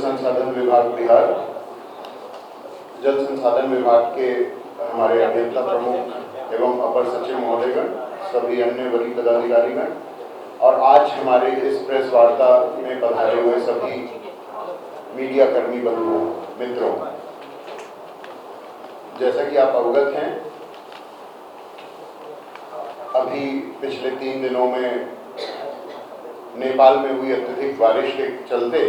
संसाधन विभाग बिहार, जल संसाधन विभाग के हमारे अभियंता प्रमुख एवं अपर सचिव महोदयगण, सभी अन्य वरीय पदाधिकारीगण और आज हमारे इस प्रेस वार्ता में पधारे हुए सभी मीडिया कर्मी बंधुओं मित्रों, जैसा कि आप अवगत हैं, अभी पिछले 3 दिनों में नेपाल में हुई अत्यधिक बारिश के चलते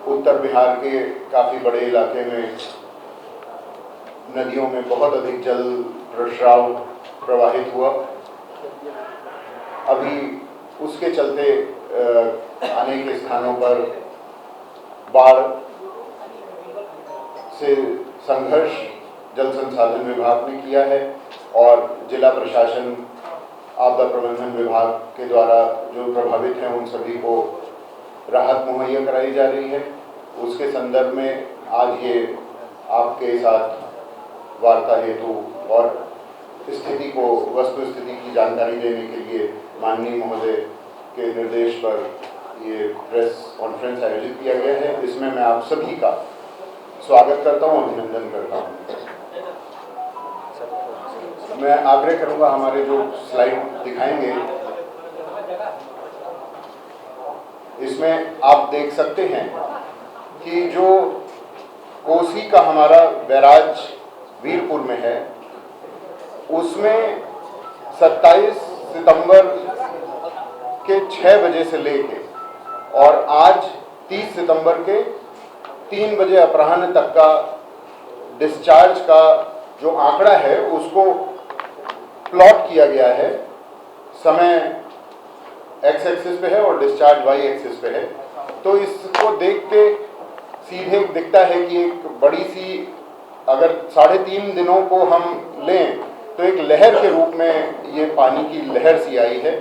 उत्तर बिहार के काफ़ी बड़े इलाके में नदियों में बहुत अधिक जल प्रस्राव प्रवाहित हुआ। अभी उसके चलते अनेक स्थानों पर बाढ़ से संघर्ष जल संसाधन विभाग ने किया है और जिला प्रशासन आपदा प्रबंधन विभाग के द्वारा जो प्रभावित हैं उन सभी को राहत मुहैया कराई जा रही है। उसके संदर्भ में आज ये आपके साथ वार्ता हेतु और स्थिति को वस्तु स्थिति की जानकारी देने के लिए माननीय महोदय के निर्देश पर ये प्रेस कॉन्फ्रेंस आयोजित किया गया है। इसमें मैं आप सभी का स्वागत करता हूँ, अभिनंदन करता हूँ। मैं आग्रह करूंगा, हमारे जो स्लाइड दिखाएंगे इसमें आप देख सकते हैं कि जो कोसी का हमारा बैराज वीरपुर में है, उसमें 27 सितंबर के 6 बजे से लेके और आज 30 सितंबर के 3 बजे अपराह्न तक का डिस्चार्ज का जो आंकड़ा है उसको प्लॉट किया गया है। समय एक्स एक्सिस पे है और डिस्चार्ज वाई एक्सिस पे है। तो इसको देख के सीधे दिखता है कि एक बड़ी सी, अगर 3.5 दिनों को हम लें तो एक लहर के रूप में ये पानी की लहर सी आई है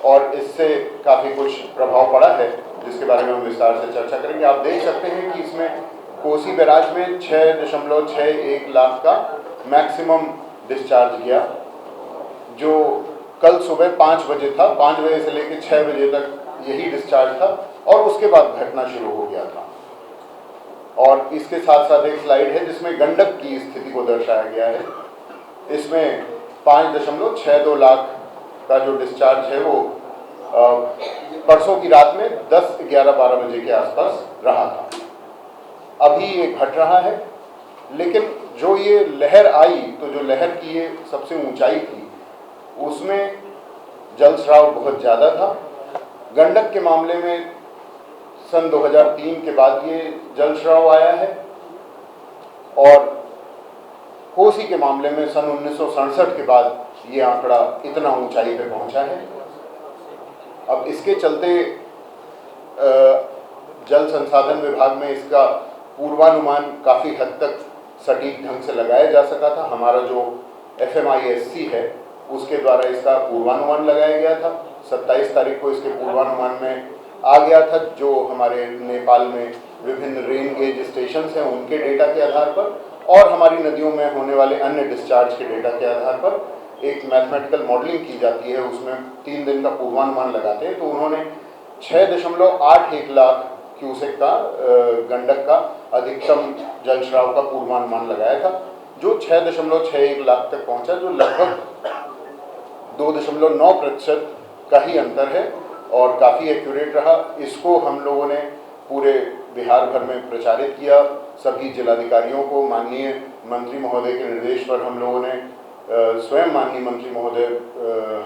और इससे काफ़ी कुछ प्रभाव पड़ा है, जिसके बारे में हम विस्तार से चर्चा करेंगे। आप देख सकते हैं कि इसमें कोसी बैराज में 6.61 लाख का मैक्सिमम डिस्चार्ज गया, जो कल सुबह 5 बजे था। 5 बजे से लेकर 6 बजे तक यही डिस्चार्ज था और उसके बाद घटना शुरू हो गया था। और इसके साथ साथ एक स्लाइड है जिसमें गंडक की स्थिति को दर्शाया गया है। इसमें 5.62 लाख का जो डिस्चार्ज है वो परसों की रात में 10, 11, 12 बजे के आसपास रहा था। अभी ये घट रहा है, लेकिन जो ये लहर आई, तो जो लहर की ये सबसे ऊंचाई थी उसमें जल स्राव बहुत ज़्यादा था। गंडक के मामले में सन 2003 के बाद ये जल स्राव आया है और कोसी के मामले में सन 1967 के बाद ये आंकड़ा इतना ऊंचाई पे पहुंचा है। अब इसके चलते जल संसाधन विभाग में इसका पूर्वानुमान काफ़ी हद तक सटीक ढंग से लगाया जा सका था। हमारा जो FMISC है उसके द्वारा इसका पूर्वानुमान लगाया गया था। 27 तारीख को इसके पूर्वानुमान में आ गया था, जो हमारे नेपाल में विभिन्न रेन गेज स्टेशन हैं उनके डेटा के आधार पर और हमारी नदियों में होने वाले अन्य डिस्चार्ज के डेटा के आधार पर एक मैथमेटिकल मॉडलिंग की जाती है। उसमें 3 दिन का पूर्वानुमान लगाते हैं। तो उन्होंने 6.81 लाख क्यूसेक का गंडक का अधिकतम जलस्राव का पूर्वानुमान लगाया था, जो 6.61 लाख तक पहुंचा, जो लगभग 2.9% का ही अंतर है और काफ़ी एक्यूरेट रहा। इसको हम लोगों ने पूरे बिहार भर में प्रचारित किया। सभी जिलाधिकारियों को माननीय मंत्री महोदय के निर्देश पर हम लोगों ने स्वयं माननीय मंत्री महोदय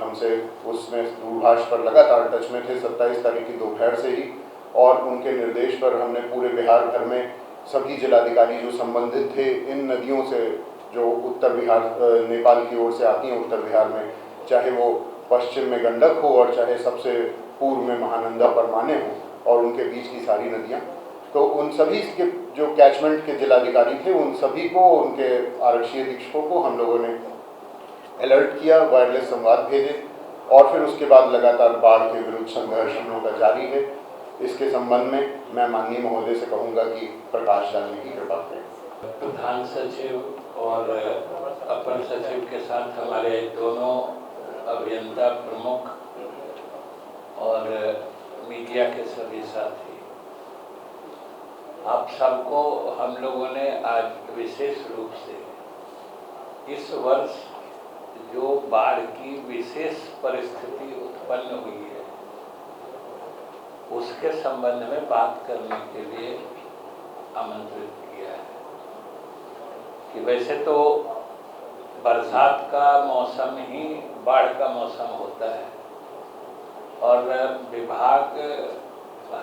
हमसे उसमें दूरभाष पर लगातार टच में थे 27 तारीख की दोपहर से ही, और उनके निर्देश पर हमने पूरे बिहार भर में सभी जिलाधिकारी जो संबंधित थे इन नदियों से, जो उत्तर बिहार नेपाल की ओर से आती हैं उत्तर बिहार में, चाहे वो पश्चिम में गंडक हो और चाहे सबसे पूर्व में महानंदा परमाने हो और उनके बीच की सारी नदियाँ, तो उन सभी के जो कैचमेंट के जिलाधिकारी थे उन सभी को, उनके आरक्षी अधीक्षकों को हम लोगों ने अलर्ट किया, वायरलेस संवाद भेजे और फिर उसके बाद लगातार बाढ़ के विरुद्ध संघर्ष हम लोगों का जारी है। इसके संबंध में मैं माननीय महोदय से कहूँगा कि प्रकाश डालने की कृपा करें। प्रधान सचिव और अपर सचिव के साथ हमारे दोनों अभियंता प्रमुख और मीडिया के सभी साथी, आप सबको हम लोगों ने आज विशेष रूप से इस वर्ष जो बाढ़ की विशेष परिस्थिति उत्पन्न हुई है उसके संबंध में बात करने के लिए आमंत्रित किया है कि वैसे तो बरसात का मौसम ही बाढ़ का मौसम होता है और विभाग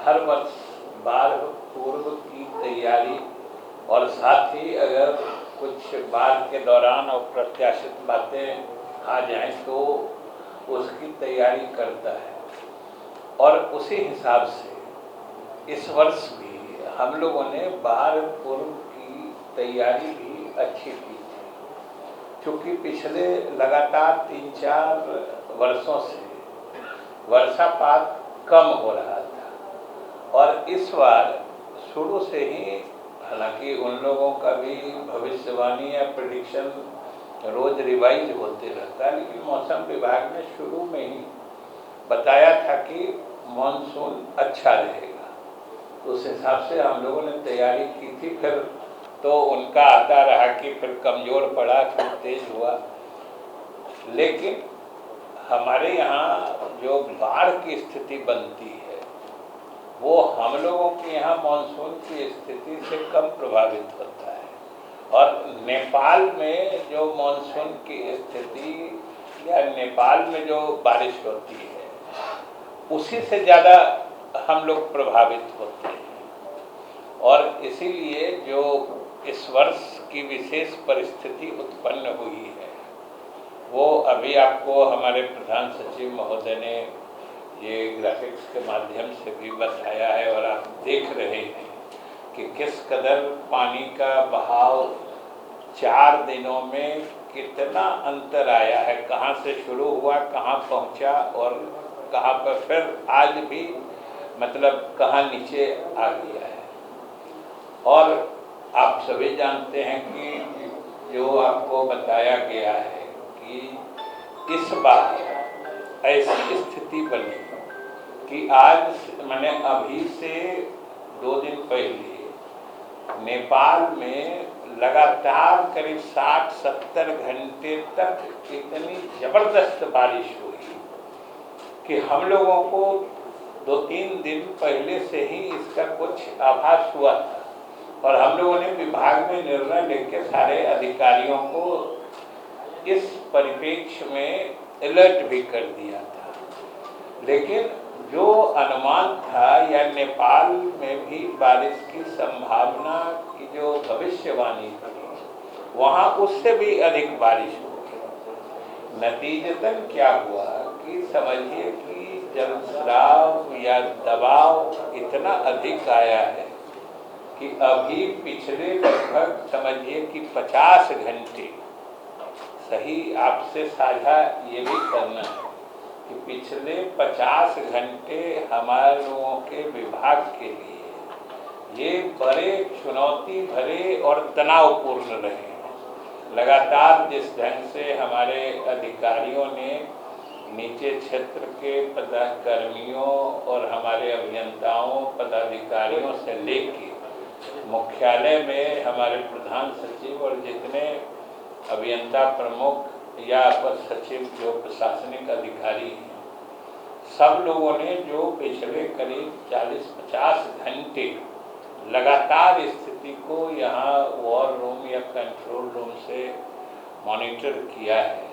हर वर्ष बाढ़ पूर्व की तैयारी और साथ ही अगर कुछ बाढ़ के दौरान अप्रत्याशित बातें आ जाएं तो उसकी तैयारी करता है और उसी हिसाब से इस वर्ष भी हम लोगों ने बाढ़ पूर्व की तैयारी भी अच्छी की थी, क्योंकि पिछले लगातार 3-4 वर्षों से वर्षापात कम हो रहा था और इस बार शुरू से ही, हालांकि उन लोगों का भी भविष्यवाणी या प्रेडिक्शन रोज रिवाइज होते रहता है, लेकिन मौसम विभाग ने शुरू में ही बताया था कि मानसून अच्छा रहेगा, तो उस हिसाब से हम लोगों ने तैयारी की थी। फिर तो उनका आता रहा कि फिर कमज़ोर पड़ा, फिर तेज हुआ, लेकिन हमारे यहाँ जो बाढ़ की स्थिति बनती है वो हम लोगों के यहाँ मानसून की स्थिति से कम प्रभावित होता है और नेपाल में जो मानसून की स्थिति या नेपाल में जो बारिश होती है उसी से ज़्यादा हम लोग प्रभावित होते हैं और इसीलिए जो इस वर्ष की विशेष परिस्थिति उत्पन्न हुई है वो अभी आपको हमारे प्रधान सचिव महोदय ने ये ग्राफिक्स के माध्यम से भी बताया है और आप देख रहे हैं कि किस कदर पानी का बहाव 4 दिनों में कितना अंतर आया है, कहाँ से शुरू हुआ, कहाँ पहुँचा और कहाँ पर फिर आज भी मतलब कहाँ नीचे आ गया है। और आप सभी जानते हैं कि जो आपको बताया गया है कि इस बार ऐसी स्थिति बनी कि आज मैंने अभी से 2 दिन पहले नेपाल में लगातार करीब 60-70 घंटे तक इतनी ज़बरदस्त बारिश हुई कि हम लोगों को 2-3 दिन पहले से ही इसका कुछ आभास हुआ था और हम लोगों ने विभाग में निर्णय लेकर सारे अधिकारियों को इस परिप्रेक्ष्य में अलर्ट भी कर दिया था। लेकिन जो अनुमान था या नेपाल में भी बारिश की संभावना की जो भविष्यवाणी थी वहाँ उससे भी अधिक बारिश हो गई। नतीजतन क्या हुआ कि समझिए कि जलस्राव या दबाव इतना अधिक आया है कि अभी पिछले लगभग समझिए कि 50 घंटे, सही आपसे साझा ये भी करना है कि पिछले 50 घंटे हमारे लोगों के विभाग के लिए ये बड़े चुनौती भरे और तनावपूर्ण रहे। लगातार जिस ढंग से हमारे अधिकारियों ने नीचे क्षेत्र के पदाधिकारियों और हमारे अभियंताओं पदाधिकारियों से लेकर मुख्यालय में हमारे प्रधान सचिव और जितने अभियंता प्रमुख या अपर सचिव जो प्रशासनिक अधिकारी हैं, सब लोगों ने जो पिछले करीब 40-50 घंटे लगातार स्थिति को यहाँ वॉर रूम या कंट्रोल रूम से मॉनिटर किया है,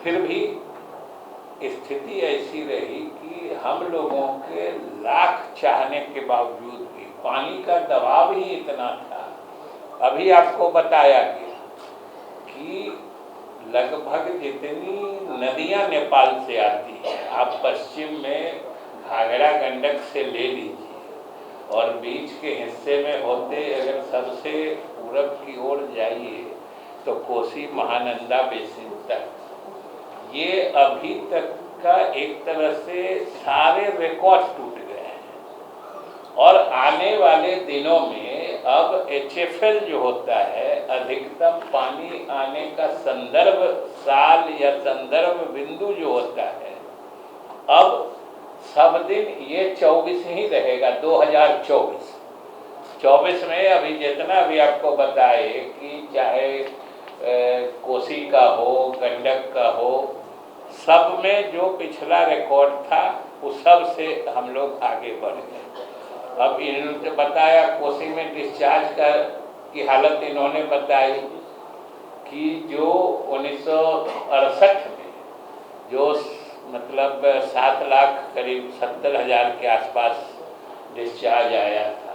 फिर भी स्थिति ऐसी रही कि हम लोगों के लाख चाहने के बावजूद भी पानी का दबाव ही इतना था। अभी आपको बताया गया कि लगभग जितनी नदियां नेपाल से आती हैं, आप पश्चिम में घाघरा गंडक से ले लीजिए और बीच के हिस्से में होते अगर सबसे पूरब की ओर जाइए तो कोसी महानंदा बेसिन तक, ये अभी तक का एक तरह से सारे रिकॉर्ड टूट गए हैं और आने वाले दिनों में अब HFL जो होता है, अधिकतम पानी आने का संदर्भ साल या संदर्भ बिंदु जो होता है, अब सब दिन ये 24 ही रहेगा, 2024। 24 में अभी जितना भी आपको बताए कि चाहे कोसी का हो, गंडक का हो, सब में जो पिछला रिकॉर्ड था उस सब से हम लोग आगे बढ़ गए। अब इन्होंने बताया कोसी में डिस्चार्ज की हालत इन्होंने बताई कि जो 1968 में जो मतलब 7 लाख करीब 70,000 के आसपास डिस्चार्ज आया था,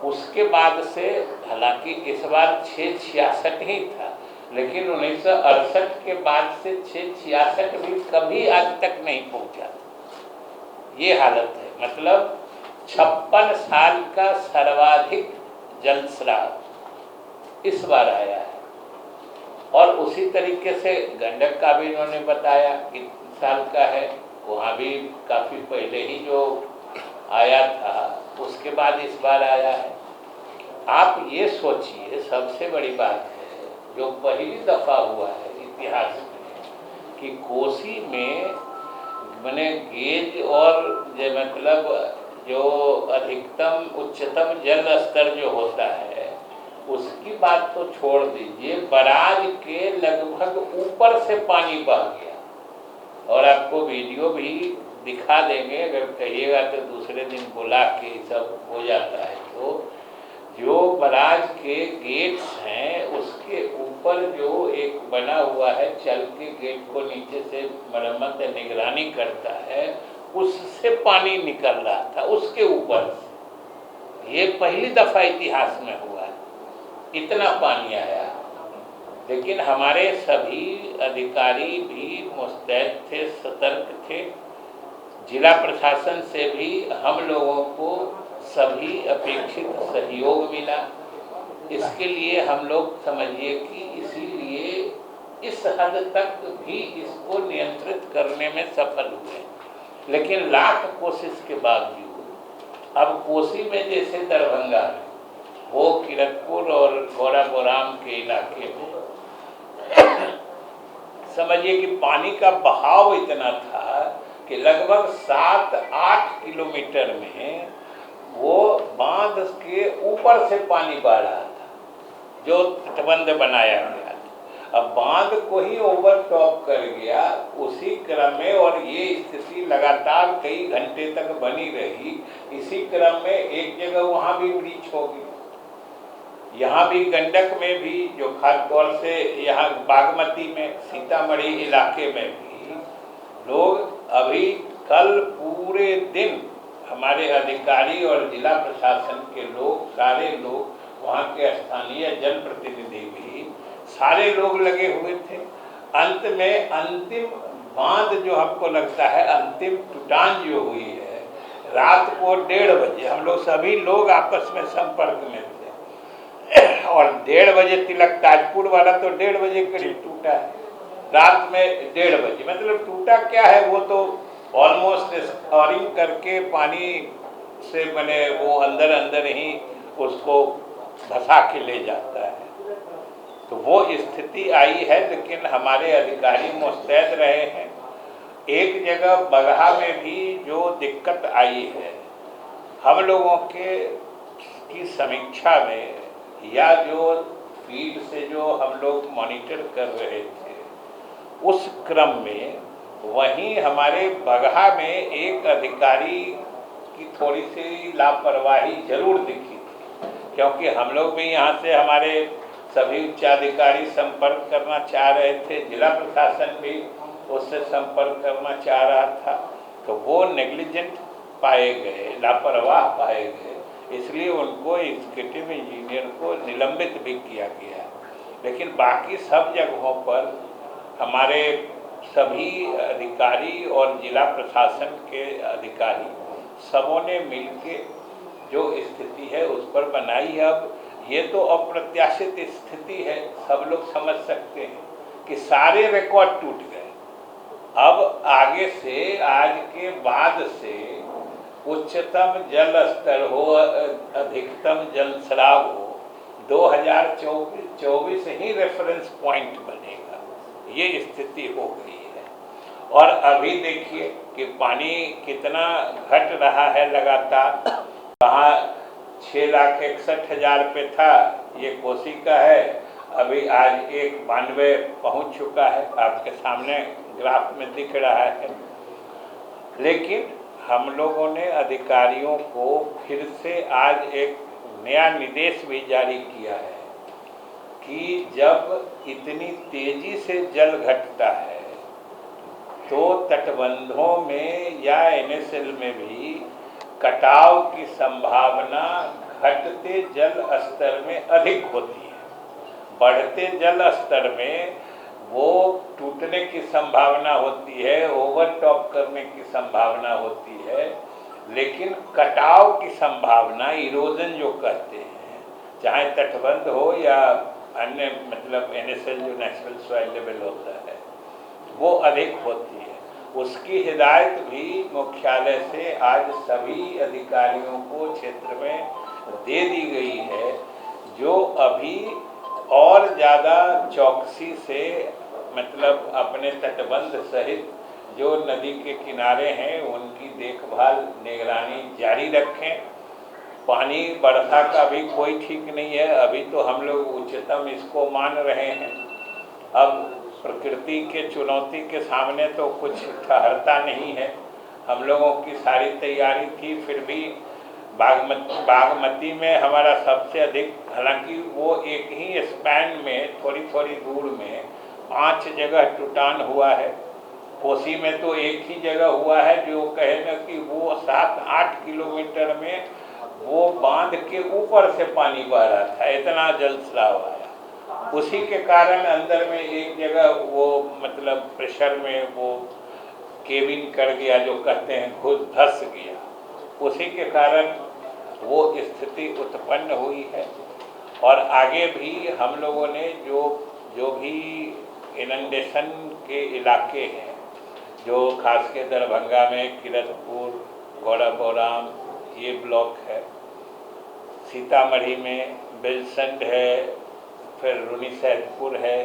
उसके बाद से हालांकि इस बार 666 ही था, लेकिन 1968 के बाद से 666 भी कभी आज तक नहीं पहुंचा। ये हालत है, मतलब 56 साल का सर्वाधिक जलस्राव इस बार आया है। और उसी तरीके से गंडक का भी इन्होंने बताया कितने साल का है, वहाँ भी काफ़ी पहले ही जो आया था उसके बाद इस बार आया है। आप ये सोचिए, सबसे बड़ी बात है जो पहली दफ़ा हुआ है इतिहास में कि कोसी में मैंने गेज और जो मतलब जो अधिकतम उच्चतम जल स्तर जो होता है उसकी बात तो छोड़ दीजिए, बराज के लगभग ऊपर से पानी बह गया। और आपको वीडियो भी दिखा देंगे, अगर कहिएगा तो दूसरे दिन बुला के सब हो जाता है। तो जो बराज के गेट्स हैं उसके ऊपर जो एक बना हुआ है, चल के गेट को नीचे से मरम्मत निगरानी करता है, उससे पानी निकल रहा था उसके ऊपर से। ये पहली दफ़ा इतिहास में हुआ है, इतना पानी आया। लेकिन हमारे सभी अधिकारी भी मुस्तैद थे, सतर्क थे। जिला प्रशासन से भी हम लोगों को सभी अपेक्षित सहयोग मिला। इसके लिए हम लोग समझिए कि इसीलिए इस हद तक भी इसको नियंत्रित करने में सफल हुए। लेकिन लाख कोशिश के बावजूद अब कोसी में जैसे दरभंगा में वो किरतपुर और गौराबोराम के इलाके में समझिए कि पानी का बहाव इतना था कि लगभग 7-8 किलोमीटर में वो बांध के ऊपर से पानी बह रहा था जो तटबंध बनाया गया था। अब बांध को ही ओवरटॉप कर गया उसी क्रम में, और ये स्थिति लगातार कई घंटे तक बनी रही। इसी क्रम में एक जगह वहाँ भी ब्रीच हो गई। यहाँ भी गंडक में भी जो खासतौर से यहाँ बागमती में, सीतामढ़ी इलाके में भी लोग अभी कल पूरे दिन हमारे अधिकारी और जिला प्रशासन के लोग, सारे लोग, वहाँ के स्थानीय जनप्रतिनिधि भी सारे लोग लगे हुए थे। अंत में अंतिम बांध जो हमको लगता है अंतिम टूटान जो हुई है, रात को 1:30 बजे हम लोग सभी लोग आपस में संपर्क में थे और 1:30 बजे तिलक ताजपुर वाला तो 1:30 बजे करीब टूटा है, रात में 1:30 बजे। मतलब टूटा क्या है, वो तो ऑलमोस्ट स्कोरिंग करके पानी से बने वो अंदर अंदर ही उसको धसा के ले जाता है। तो वो स्थिति आई है, लेकिन हमारे अधिकारी मुस्तैद रहे हैं। एक जगह बगहा में भी जो दिक्कत आई है, हम लोगों की समीक्षा में या जो फील्ड से जो हम लोग मॉनिटर कर रहे थे उस क्रम में वहीं हमारे बगहा में एक अधिकारी की थोड़ी सी लापरवाही जरूर दिखी थी, क्योंकि हम लोग भी यहाँ से हमारे सभी उच्चाधिकारी संपर्क करना चाह रहे थे, जिला प्रशासन भी उससे संपर्क करना चाह रहा था। तो वो नेग्लिजेंट पाए गए, लापरवाह पाए गए, इसलिए उनको एग्जीक्यूटिव इंजीनियर को निलंबित भी किया गया। लेकिन बाकी सब जगहों पर हमारे सभी अधिकारी और जिला प्रशासन के अधिकारी सबों ने मिलके जो स्थिति है उस पर बनाई है। अब ये तो अप्रत्याशित स्थिति है, सब लोग समझ सकते हैं कि सारे रिकॉर्ड टूट गए। अब आगे से, आज के बाद से उच्चतम जल स्तर हो, अधिकतम जलस्राव हो, 2024 ही रेफरेंस पॉइंट बनेगा। ये स्थिति हो गई है। और अभी देखिए कि पानी कितना घट रहा है लगातार। कहाँ 6,61,000 पे था, ये कोसी का है, अभी आज 192 पहुंच चुका है, आपके सामने ग्राफ में दिख रहा है। लेकिन हम लोगों ने अधिकारियों को फिर से आज एक नया निर्देश भी जारी किया है कि जब इतनी तेजी से जल घटता है तो तटबंधों में या NSL में भी कटाव की संभावना घटते जल स्तर में अधिक होती है। बढ़ते जल स्तर में वो टूटने की संभावना होती है, ओवरटॉप करने की संभावना होती है, लेकिन कटाव की संभावना, इरोजन जो कहते हैं, चाहे तटबंध हो या अन्य मतलब NSL जो नेचुरल सॉइल लेवल होता है, वो अधिक होती है। उसकी हिदायत भी मुख्यालय से आज सभी अधिकारियों को क्षेत्र में दे दी गई है, जो अभी और ज़्यादा चौकसी से मतलब अपने तटबंध सहित जो नदी के किनारे हैं उनकी देखभाल निगरानी जारी रखें। पानी वर्षा का भी कोई ठीक नहीं है, अभी तो हम लोग उच्चतम इसको मान रहे हैं। अब प्रकृति के चुनौती के सामने तो कुछ ठहरता नहीं है। हम लोगों की सारी तैयारी थी, फिर भी बागमती में हमारा सबसे अधिक, हालांकि वो एक ही स्पैन में थोड़ी थोड़ी दूर में 5 जगह टूटान हुआ है। कोसी में तो एक ही जगह हुआ है, जो कहे ना कि वो 7-8 किलोमीटर में वो बांध के ऊपर से पानी बह रहा था, इतना जलस्राव आया। उसी के कारण अंदर में एक जगह वो मतलब प्रेशर में वो केबिन कर गया, जो कहते हैं खुद धंस गया। उसी के कारण वो स्थिति उत्पन्न हुई है। और आगे भी हम लोगों ने जो भी इनंडेशन के इलाके हैं, जो खास के दरभंगा में किरतपुर, गौराबौराम ये ब्लॉक है, सीतामढ़ी में बेलसंड है, फिर रूनीसैदपुर है,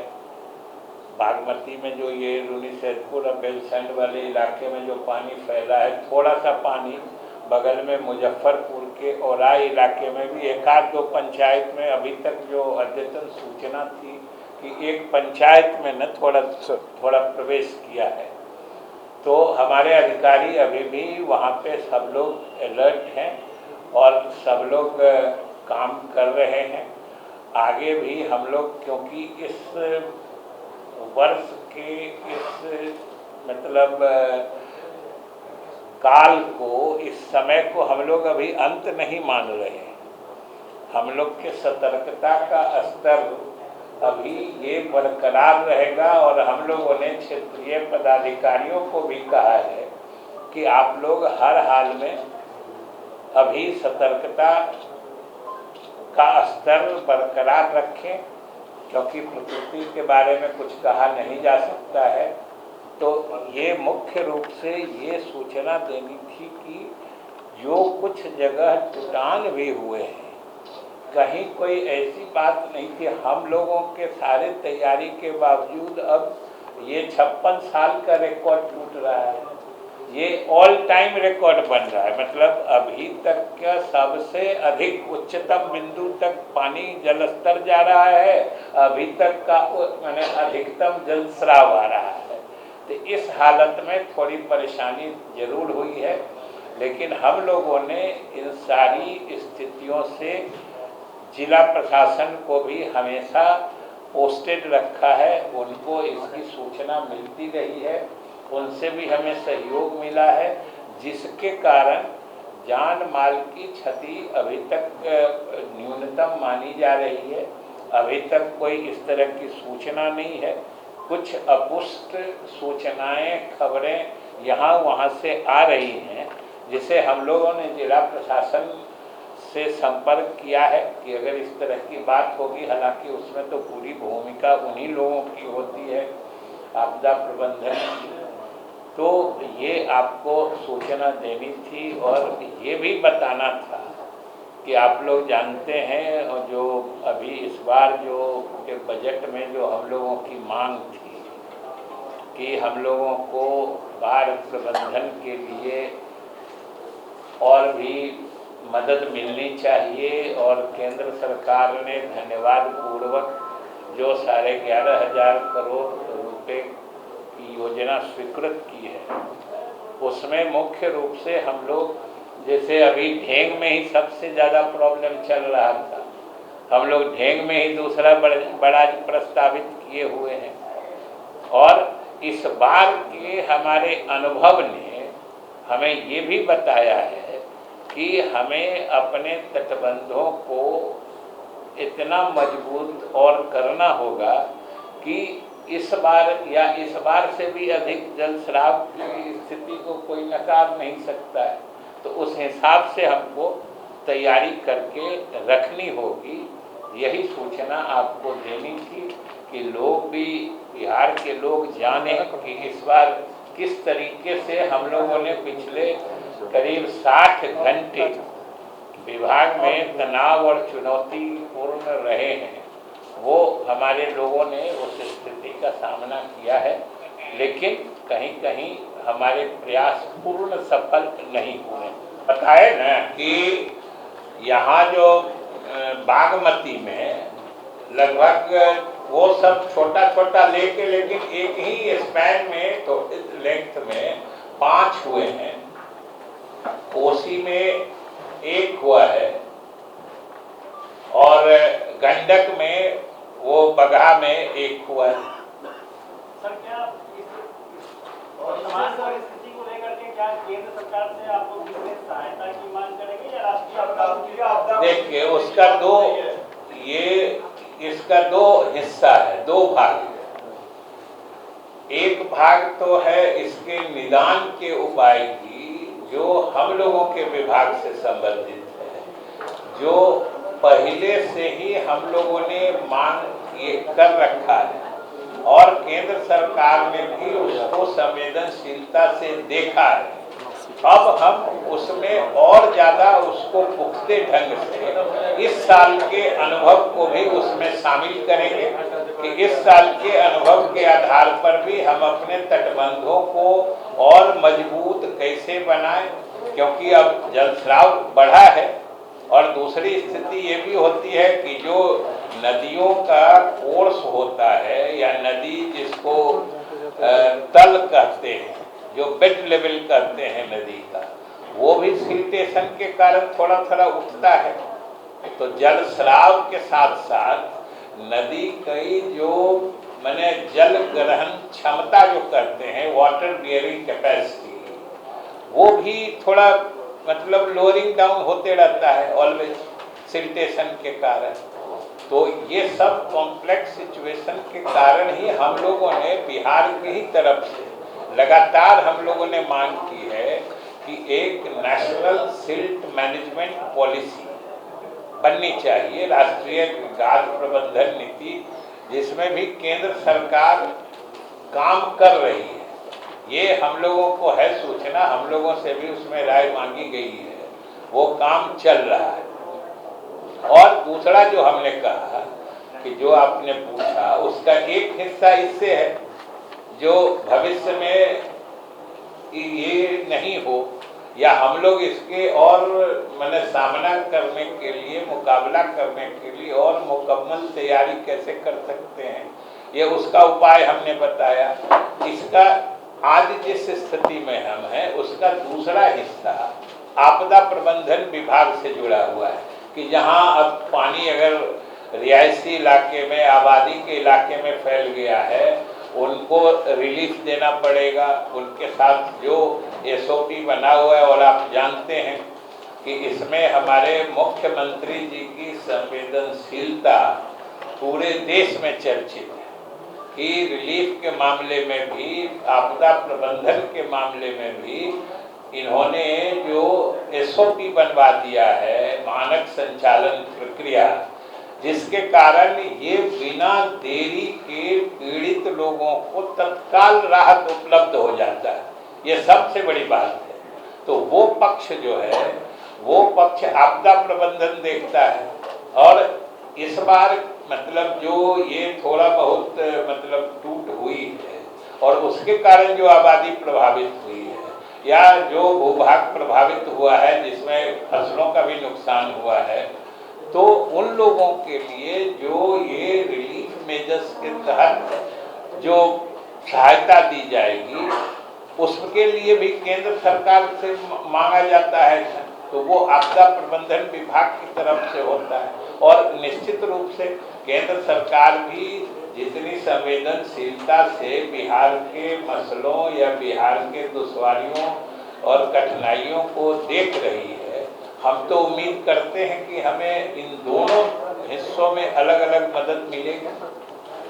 बागमती में जो ये रूनीसैदपुर और बेलसंड वाले इलाके में जो पानी फैला है, थोड़ा सा पानी बगल में मुजफ्फरपुर के औराई इलाके में भी 1-2 पंचायत में अभी तक जो अद्यतन सूचना थी कि एक पंचायत में न थोड़ा प्रवेश किया है। तो हमारे अधिकारी अभी भी वहाँ पे सब लोग अलर्ट हैं और सब लोग काम कर रहे हैं। आगे भी हम लोग, क्योंकि इस वर्ष के इस मतलब काल को, इस समय को हम लोग अभी अंत नहीं मान रहे हैं। हम लोग के सतर्कता का स्तर अभी ये बरकरार रहेगा। और हम लोगों ने क्षेत्रीय पदाधिकारियों को भी कहा है कि आप लोग हर हाल में अभी सतर्कता का स्तर बरकरार रखें, क्योंकि प्रकृति के बारे में कुछ कहा नहीं जा सकता है। तो ये मुख्य रूप से ये सूचना देनी थी कि जो कुछ जगह टूटान भी हुए हैं, कहीं कोई ऐसी बात नहीं थी। हम लोगों के सारे तैयारी के बावजूद अब ये 56 साल का रिकॉर्ड टूट रहा है। ये ऑल टाइम रिकॉर्ड बन रहा है, मतलब अभी तक का सबसे अधिक उच्चतम बिंदु तक पानी जलस्तर जा रहा है, अभी तक का माने अधिकतम जलस्राव आ रहा है। तो इस हालत में थोड़ी परेशानी जरूर हुई है, लेकिन हम लोगों ने इन सारी स्थितियों से जिला प्रशासन को भी हमेशा पोस्टेड रखा है, उनको इसकी सूचना मिलती रही है, उनसे भी हमें सहयोग मिला है, जिसके कारण जान माल की क्षति अभी तक न्यूनतम मानी जा रही है। अभी तक कोई इस तरह की सूचना नहीं है। कुछ अपुष्ट सूचनाएं, खबरें यहाँ वहाँ से आ रही हैं, जिसे हम लोगों ने जिला प्रशासन से संपर्क किया है कि अगर इस तरह की बात होगी, हालांकि उसमें तो पूरी भूमिका उन्हीं लोगों की होती है आपदा प्रबंधन की। तो ये आपको सूचना देनी थी और ये भी बताना था कि आप लोग जानते हैं, और जो अभी इस बार जो के बजट में जो हम लोगों की मांग थी कि हम लोगों को बाढ़ प्रबंधन के लिए और भी मदद मिलनी चाहिए और केंद्र सरकार ने धन्यवाद पूर्वक जो 11,500 करोड़ रुपए की योजना स्वीकृत की है, उसमें मुख्य रूप से हम लोग, जैसे अभी ढेंग में ही सबसे ज़्यादा प्रॉब्लम चल रहा था, हम लोग ढेंग में ही दूसरा बड़ा प्रस्तावित किए हुए हैं। और इस बार के हमारे अनुभव ने हमें ये भी बताया है कि हमें अपने तटबंधों को इतना मजबूत और करना होगा कि इस बार से भी अधिक जलस्राव की स्थिति को कोई नकार नहीं सकता है। तो उस हिसाब से हमको तैयारी करके रखनी होगी। यही सूचना आपको देनी थी कि लोग भी, बिहार के लोग जाने कि इस बार किस तरीके से हम लोगों ने पिछले करीब 60 घंटे विभाग में तनाव और चुनौतीपूर्ण रहे हैं। वो हमारे लोगों ने उस स्थिति का सामना किया है, लेकिन कहीं कहीं हमारे प्रयास पूर्ण सफल नहीं हुए। बताए ना कि यहाँ जो बागमती में लगभग वो सब छोटा छोटा लेके, लेकिन एक ही स्पैन में तो लेंथ में 5 हुए हैं। कोसी में 1 हुआ है और गंडक में वो बगहा में 1 हुआ है। सर, क्या वर्तमान स्थिति को लेकर के क्या केंद्र सरकार से आप लोग विशेष सहायता की मांग करेंगे या राष्ट्रीय आपदा? देखिए, इसका दो हिस्सा है, 2 भाग है। एक भाग तो है इसके निदान के उपाय की, जो हम लोगों के विभाग से संबंधित है, जो पहले से ही हम लोगों ने मांग ये कर रखा है और केंद्र सरकार ने भी उसको संवेदनशीलता से देखा है। अब हम उसमें और ज़्यादा उसको पुख्ते ढंग से इस साल के अनुभव को भी उसमें शामिल करेंगे कि इस साल के अनुभव के आधार पर भी हम अपने तटबंधों को और मजबूत कैसे बनाएं, क्योंकि अब जलस्राव बढ़ा है। और दूसरी स्थिति ये भी होती है कि जो नदियों का कोर्स होता है या नदी जिसको तल कहते हैं, जो बेड लेवल करते हैं नदी का, वो भी सिल्टेशन के कारण थोड़ा थोड़ा उठता है। तो जलस्राव के साथ साथ नदी कई जो माने जल ग्रहण क्षमता जो करते हैं, वाटर बियरिंग कैपेसिटी, वो भी थोड़ा मतलब लोअरिंग डाउन होते रहता है ऑलवेज सिल्टेशन के कारण। तो ये सब कॉम्प्लेक्स सिचुएशन के कारण ही हम लोगों ने बिहार की ही तरफ से लगातार हम लोगों ने मांग की है कि एक नेशनल सिल्ट मैनेजमेंट पॉलिसी बननी चाहिए, राष्ट्रीय गाद प्रबंधन नीति, जिसमें भी केंद्र सरकार काम कर रही है। ये हम लोगों को है सूचना, हम लोगों से भी उसमें राय मांगी गई है, वो काम चल रहा है। और दूसरा जो हमने कहा कि जो आपने पूछा, उसका एक हिस्सा इससे है जो भविष्य में ये नहीं हो या हम लोग इसके और मैंने सामना करने के लिए, मुकाबला करने के लिए और मुकम्मल तैयारी कैसे कर सकते हैं, ये उसका उपाय हमने बताया। इसका आज जिस स्थिति में हम हैं उसका दूसरा हिस्सा आपदा प्रबंधन विभाग से जुड़ा हुआ है कि जहां अब पानी अगर रिहायशी इलाके में, आबादी के इलाके में फैल गया है, उनको रिलीफ देना पड़ेगा। उनके साथ जो SOP बना हुआ है, और आप जानते हैं कि इसमें हमारे मुख्यमंत्री जी की संवेदनशीलता पूरे देश में चर्चित है कि रिलीफ के मामले में भी, आपदा प्रबंधन के मामले में भी इन्होंने जो SOP बनवा दिया है, मानक संचालन प्रक्रिया, जिसके कारण ये बिना देरी के पीड़ित लोगों को तत्काल राहत उपलब्ध हो जाता है। ये सबसे बड़ी बात है। तो वो पक्ष जो है, वो पक्ष आपदा प्रबंधन देखता है। और इस बार मतलब जो ये थोड़ा बहुत मतलब टूट हुई है और उसके कारण जो आबादी प्रभावित हुई है, या जो भूभाग प्रभावित हुआ है जिसमें फसलों का भी नुकसान हुआ है, तो उन लोगों के लिए जो ये रिलीफ मेजर्स के तहत जो सहायता दी जाएगी उसके लिए भी केंद्र सरकार से मांगा जाता है, तो वो आपदा प्रबंधन विभाग की तरफ से होता है। और निश्चित रूप से केंद्र सरकार भी जितनी संवेदनशीलता से बिहार के मसलों या बिहार के दुश्वारियों और कठिनाइयों को देख रही है, हम तो उम्मीद करते हैं कि हमें इन दोनों हिस्सों में अलग अलग मदद मिलेगी।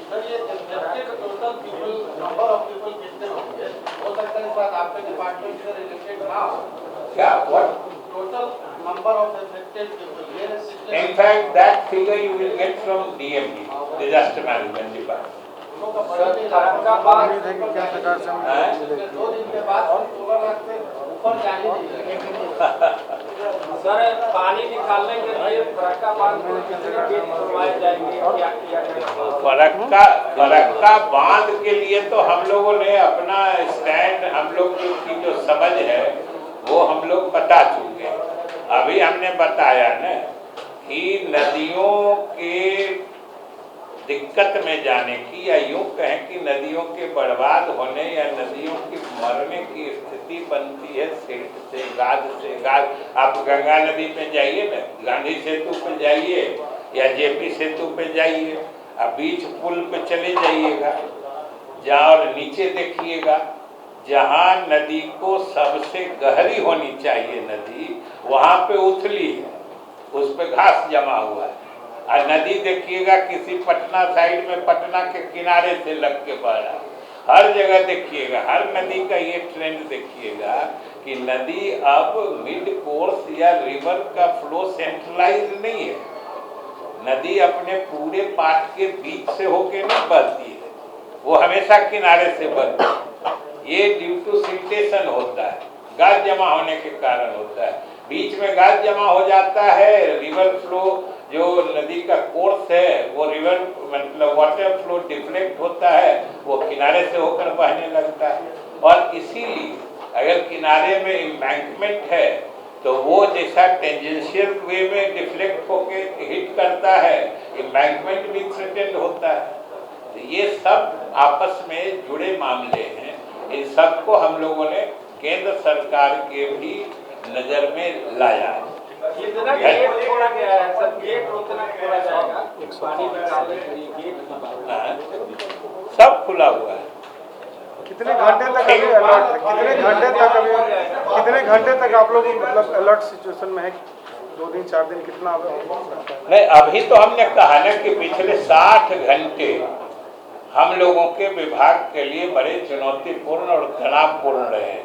सर, ये total people number of people कितने होंगे? हो सकता है इस बात आपके डिपार्टमेंट से रिलेटेड ना हो। क्या what total number of affected people ये कितने? In fact, that figure you will get from DMD, Disaster Management Department. का बाद क्या सरकार से 2 दिन के बाद 16 लाख से ऊपर जाने नहीं। सर, पानी निकालने के लिए फरक्का बांध में कितने गेट खुलवाए जाएंगे, क्या किया जाएगा? फरक्का बांध के लिए तो हम लोगों ने अपना स्टैंड, हम लोग की जो समझ है वो हम लोग बता चुके हैं। अभी हमने बताया ना कि नदियों के दिक्कत में जाने की, या यूँ कहें कि नदियों के बर्बाद होने या नदियों की मरने की स्थिति बनती है सिल्ट से, गाद से। गाद आप गंगा नदी पे जाइए ना, गांधी सेतु पे जाइए या जेपी सेतु पे जाइए, आप बीच पुल पे चले जाइएगा, जहाँ और नीचे देखिएगा, जहाँ नदी को सबसे गहरी होनी चाहिए नदी, वहाँ पे उथली है, उस पे घास जमा हुआ है। और नदी देखिएगा किसी पटना साइड में, पटना के किनारे से लग के बह रहा है। हर जगह देखिएगा, हर नदी का ये ट्रेंड देखिएगा कि नदी अब मिड कोर्स या रिवर का फ्लो सेंट्रलाइज नहीं है। नदी अपने पूरे पार्ट के बीच से होके नहीं बहती है, वो हमेशा किनारे से बहती है। ये ड्यू टू सिल्टेशन होता है, गाद जमा होने के कारण होता है। बीच में गाद जमा हो जाता है, रिवर फ्लो जो नदी का कोर्स है वो रिवर मतलब वाटर फ्लो डिफ्लेक्ट होता है, वो किनारे से होकर बहने लगता है। और इसीलिए अगर किनारे में एम्बैंकमेंट है तो वो जैसा टेंजेंशियल वे में डिफ्लेक्ट होके हिट करता है, एम्बैंकमेंट भी थ्रेटेंड होता है। तो ये सब आपस में जुड़े मामले हैं। इन सब को हम लोगों ने केंद्र सरकार के भी नजर में लाया है। कितना गेट खोला गया है सर? गेट उतना खोला जाएगा, पानी निकालने के लिए गेट सब खुला हुआ है। कितने घंटे तक अभी अलर्ट, कितने घंटे तक आप लोग मतलब अलर्ट सिचुएशन में है? 2 दिन 4 दिन कितना? नहीं, अभी तो हमने कहा ना कि पिछले 60 घंटे हम लोगों के विभाग के लिए बड़े चुनौतीपूर्ण और तनावपूर्ण रहे।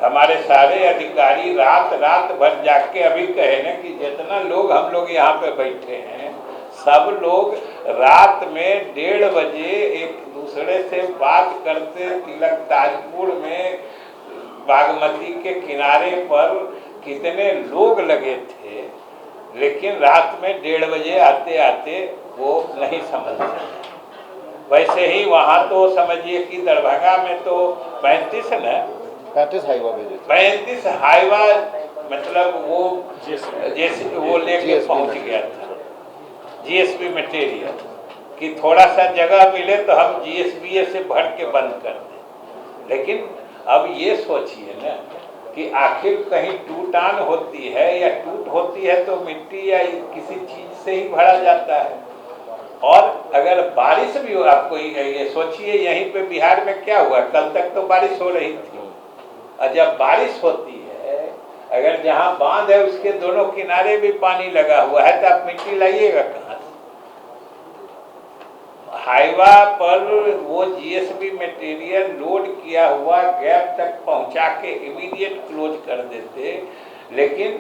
हमारे सारे अधिकारी रात भर जाग के, अभी कहे ना कि जितना लोग हम लोग यहाँ पे बैठे हैं, सब लोग रात में 1:30 बजे एक दूसरे से बात करते, तिलक ताजपुर में बागमती के किनारे पर कितने लोग लगे थे, लेकिन रात में 1:30 बजे आते आते वो नहीं समझ सके। वैसे ही वहाँ तो समझिए कि दरभंगा में तो 35 हाईवा भेजे, 35 हाईवा मतलब वो जैसे वो लेके पहुँच गया था जीएसबी मटेरियल कि थोड़ा सा जगह मिले तो हम जीएसबी से भर के बंद कर दें। लेकिन अब ये सोचिए ना कि आखिर कहीं टूटान होती है या टूट होती है तो मिट्टी या किसी चीज से ही भरा जाता है। और अगर बारिश भी हो, आपको ये सोचिए यहीं पे बिहार में क्या हुआ, कल तक तो बारिश हो रही थी, और जब बारिश होती है अगर जहाँ बांध है उसके दोनों किनारे भी पानी लगा हुआ है तो आप मिट्टी लाइएगा कहाँ से? हाईवा पर वो जीएसबी मटेरियल लोड किया हुआ गैप तक पहुंचा के इमीडिएट क्लोज कर देते, लेकिन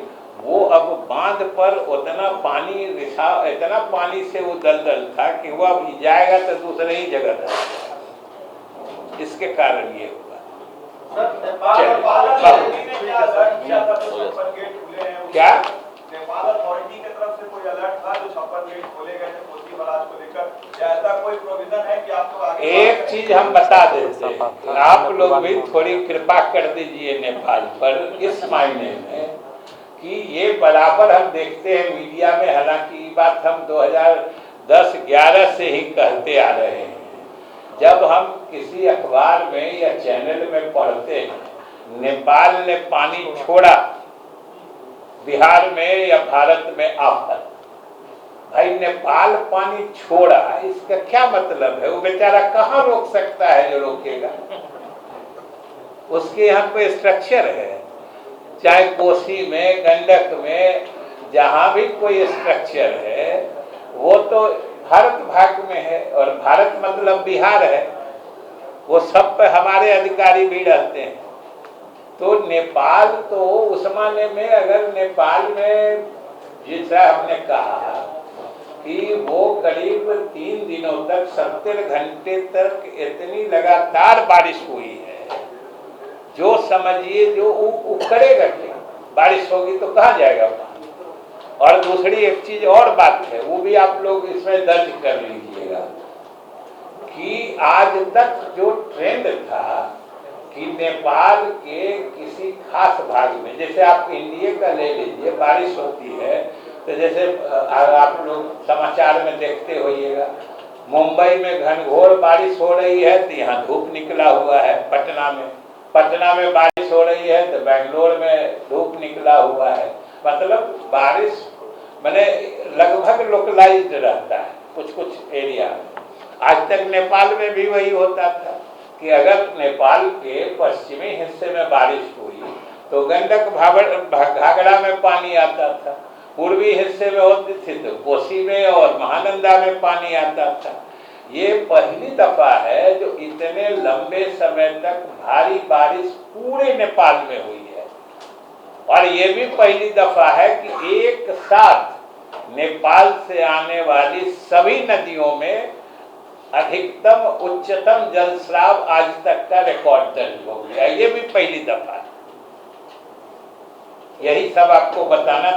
वो अब बांध पर उतना पानी इतना पानी से वो दलदल था कि वो अब जाएगा तो दूसरे ही जगह था। इसके कारण ये हुआ। क्या क्या नेपाल अथॉरिटी की तरफ से कोई अलर्ट था जो 56 गेट खोले गए थे? कोसी बराज को लेकर, या ऐसा कोई प्रोविजन है कि आपको आगे एक चीज हम बता देते हैं कि आप लोग भी थोड़ी कृपा कर दीजिए नेपाल पर इस मायने में कि ये बराबर हम देखते हैं मीडिया में, हालांकि ये बात हम 2010-11 से ही कहते आ रहे हैं। जब हम किसी अखबार में या चैनल में पढ़ते हैं नेपाल ने पानी छोड़ा बिहार में या भारत में आफत, भाई नेपाल पानी छोड़ा इसका क्या मतलब है? वो बेचारा कहाँ रोक सकता है? जो रोकेगा उसके यहाँ कोई स्ट्रक्चर है, चाहे कोसी में, गंडक में, जहाँ भी कोई स्ट्रक्चर है वो तो भारत भाग में है, और भारत मतलब बिहार है, वो सब पे हमारे अधिकारी भी रहते हैं। तो नेपाल तो उस माने में, अगर नेपाल में जैसा हमने कहा कि वो करीब 3 दिनों तक 70 घंटे तक इतनी लगातार बारिश हुई है, जो समझिए जो उखड़ेगा क्या? बारिश होगी तो कहाँ जाएगा पानी? और दूसरी एक चीज और बात है, वो भी आप लोग इसमें दर्ज कर लीजिएगा कि आज तक जो ट्रेंड था कि नेपाल के किसी खास भाग में, जैसे आप इंडिया का ले लीजिए, बारिश होती है तो जैसे आप लोग समाचार में देखते होइएगा, मुंबई में घनघोर बारिश हो रही है तो यहाँ धूप निकला हुआ है, पटना में बारिश हो रही है तो बेंगलोर में धूप निकला हुआ है। मतलब बारिश मैंने लगभग लोकलाइज्ड रहता है कुछ एरिया में। आज तक नेपाल में भी वही होता था कि अगर नेपाल के पश्चिमी हिस्से में बारिश हुई तो गंडक घाघरा में पानी आता था, पूर्वी हिस्से में होती थी तो कोसी में और महानंदा में पानी आता था। ये पहली दफा है जो इतने लंबे समय तक भारी बारिश पूरे नेपाल में हुई है, और ये भी पहली दफा है कि एक साथ नेपाल से आने वाली सभी नदियों में अधिकतम उच्चतम जलस्राव आज तक का रिकॉर्ड दर्ज हो गया। ये भी पहली दफा है। यही सब आपको बताना